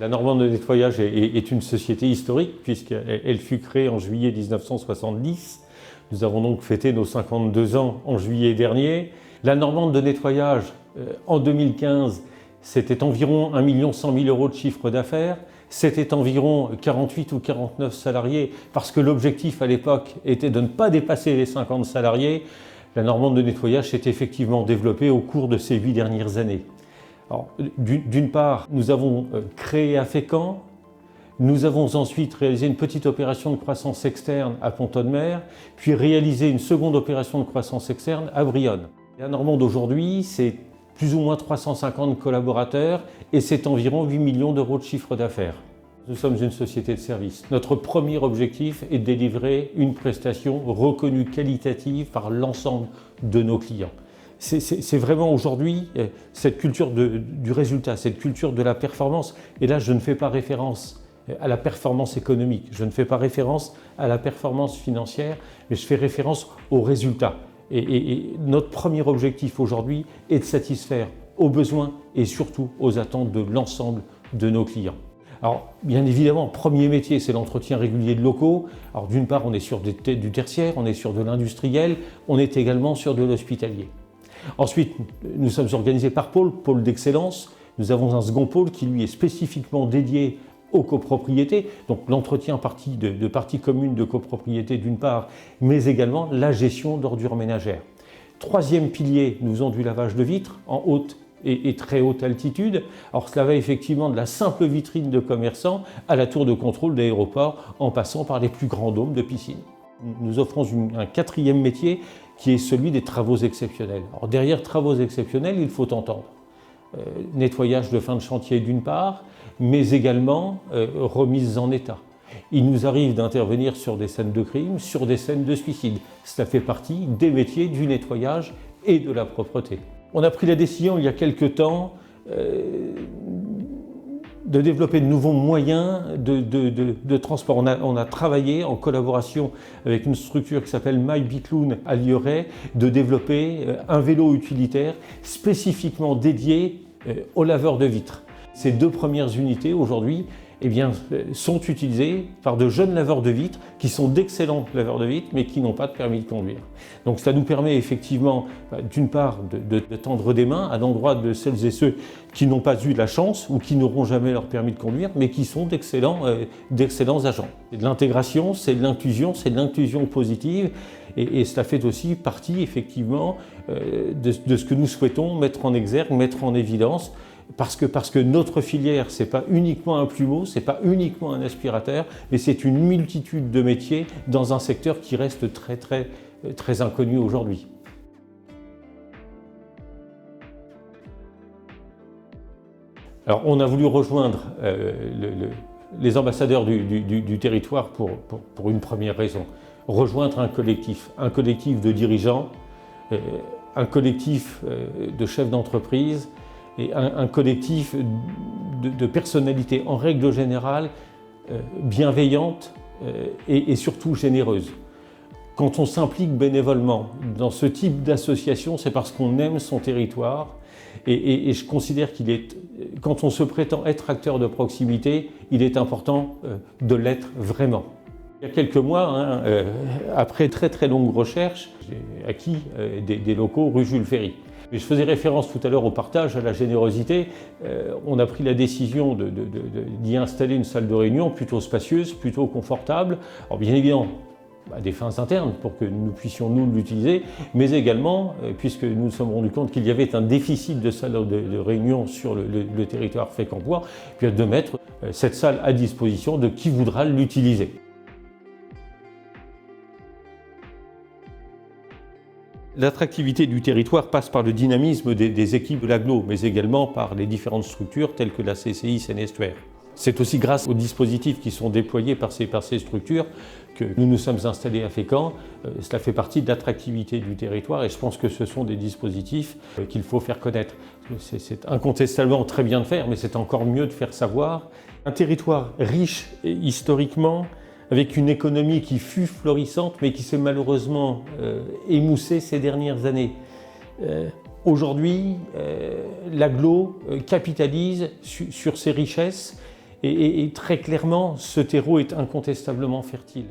La Normande de nettoyage est une société historique puisqu'elle fut créée en juillet 1970. Nous avons donc fêté nos 52 ans en juillet dernier. La Normande de nettoyage, en 2015, c'était environ 1 100 000 € de chiffre d'affaires. C'était environ 48 ou 49 salariés parce que l'objectif à l'époque était de ne pas dépasser les 50 salariés. La Normande de nettoyage s'est effectivement développée au cours de ces 8 dernières années. D'une part, nous avons créé à Fécamp, nous avons ensuite réalisé une petite opération de croissance externe à Pont-Audemer, puis réalisé une seconde opération de croissance externe à Brionne. La Normande aujourd'hui, c'est plus ou moins 350 collaborateurs et c'est environ 8 millions d'euros de chiffre d'affaires. Nous sommes une société de service. Notre premier objectif est de délivrer une prestation reconnue qualitative par l'ensemble de nos clients. C'est vraiment aujourd'hui cette culture du résultat, cette culture de la performance. Et là, je ne fais pas référence à la performance économique, je ne fais pas référence à la performance financière, mais je fais référence au résultat. Et notre premier objectif aujourd'hui est de satisfaire aux besoins et surtout aux attentes de l'ensemble de nos clients. Alors, bien évidemment, premier métier, c'est l'entretien régulier de locaux. Alors, d'une part, on est sur du tertiaire, on est sur de l'industriel, on est également sur de l'hospitalier. Ensuite, nous sommes organisés par pôle d'excellence. Nous avons un second pôle qui, lui, est spécifiquement dédié aux copropriétés, donc l'entretien de parties communes de copropriété d'une part, mais également la gestion d'ordures ménagères. Troisième pilier, nous faisons du lavage de vitres en haute et très haute altitude. Alors cela va effectivement de la simple vitrine de commerçant à la tour de contrôle d'aéroport en passant par les plus grands dômes de piscine. Nous offrons un quatrième métier qui est celui des travaux exceptionnels. Alors derrière travaux exceptionnels, il faut entendre nettoyage de fin de chantier d'une part, mais également remise en état. Il nous arrive d'intervenir sur des scènes de crime, sur des scènes de suicide. Cela fait partie des métiers du nettoyage et de la propreté. On a pris la décision il y a quelque temps de développer de nouveaux moyens de transport. On a travaillé en collaboration avec une structure qui s'appelle MyBicloun à Lieuret de développer un vélo utilitaire spécifiquement dédié aux laveurs de vitres. Ces 2 premières unités aujourd'hui sont utilisées par de jeunes laveurs de vitres qui sont d'excellents laveurs de vitres mais qui n'ont pas de permis de conduire. Donc ça nous permet effectivement d'une part de tendre des mains à l'endroit de celles et ceux qui n'ont pas eu la chance ou qui n'auront jamais leur permis de conduire mais qui sont d'excellents agents. C'est de l'intégration, c'est de l'inclusion positive et cela fait aussi partie effectivement de ce que nous souhaitons mettre en exergue, mettre en évidence. Parce que notre filière, ce n'est pas uniquement un plumeau, ce n'est pas uniquement un aspirateur, mais c'est une multitude de métiers dans un secteur qui reste très inconnu aujourd'hui. Alors, on a voulu rejoindre les ambassadeurs du territoire pour une première raison. Rejoindre un collectif de dirigeants, un collectif de chefs d'entreprise, et un collectif de personnalités en règle générale bienveillantes et surtout généreuses. Quand on s'implique bénévolement dans ce type d'association, c'est parce qu'on aime son territoire et je considère quand on se prétend être acteur de proximité, il est important de l'être vraiment. Il y a quelques mois, après très longues recherches, j'ai acquis des locaux rue Jules Ferry. Je faisais référence tout à l'heure au partage, à la générosité. On a pris la décision d'y installer une salle de réunion plutôt spacieuse, plutôt confortable. Alors bien évidemment, à des fins internes pour que nous puissions nous l'utiliser, mais également, puisque nous nous sommes rendus compte qu'il y avait un déficit de salles de réunion sur le territoire fécampois, puis de mettre cette salle à disposition de qui voudra l'utiliser. L'attractivité du territoire passe par le dynamisme des équipes de l'agglo, mais également par les différentes structures telles que la CCI Seine-Estuaire. C'est aussi grâce aux dispositifs qui sont déployés par ces structures que nous nous sommes installés à Fécamp. Cela fait partie de l'attractivité du territoire et je pense que ce sont des dispositifs qu'il faut faire connaître. C'est incontestablement très bien de faire, mais c'est encore mieux de faire savoir. Un territoire riche historiquement, avec une économie qui fut florissante, mais qui s'est malheureusement émoussée ces dernières années. Aujourd'hui, l'agglo capitalise sur ses richesses Et très clairement, ce terreau est incontestablement fertile.